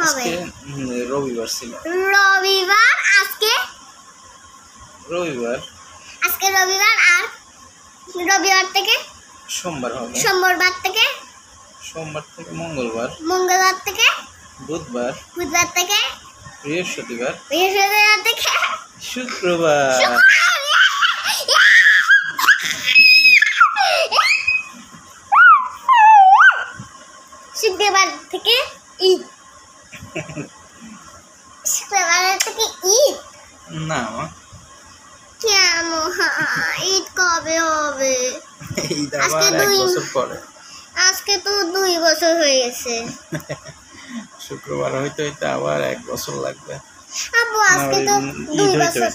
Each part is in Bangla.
হবে রবিবার ছিল রবিবার আজকে রবিবার আজকে রবিবার আর রবিবার থেকে সোমবার হবে সোমবার থেকে সোমবার থেকে মঙ্গলবার মঙ্গলবার থেকে বুধবার বুধবার থেকে বৃহস্পতিবার বৃহস্পতিবার থেকে শুক্রবার শুক্রবার থেকে ঈদ শুক্রবার থেকে ঈদ না মা কেন ঈদ কবে হবে ঈদ আবার এক বছর পরে আজকে তো 2 বছর হয়ে গেছে শুক্রবার হইতে হইতে আবার 1 বছর লাগবে আব্বু আজকে তো 2 বছর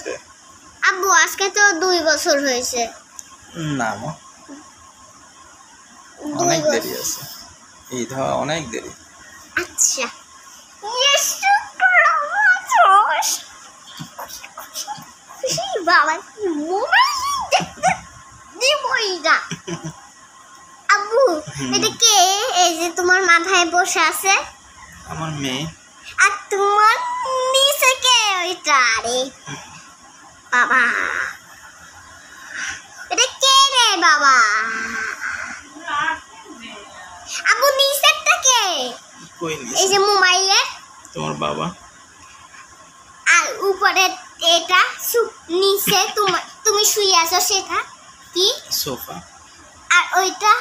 আব্বু আজকে তো 2 বছর হয়েছে না মা অনেক দেরি আছে ঈদ হওয়া অনেক দেরি আচ্ছা বাবা আব্বু এটা কে এই যে তোমার মাথায় বসে আছে আমার মেয়ে আর তোমার নিচে কে ওইটা আরে বাবা এটা কে রে বাবা আব্বু নিচেরটা কে কই এই যে মোবাইলে তোমার বাবা আর উপরে এটা নিচে তুমি শুয়ে আছো সেটা কি সোফা আর ওইটা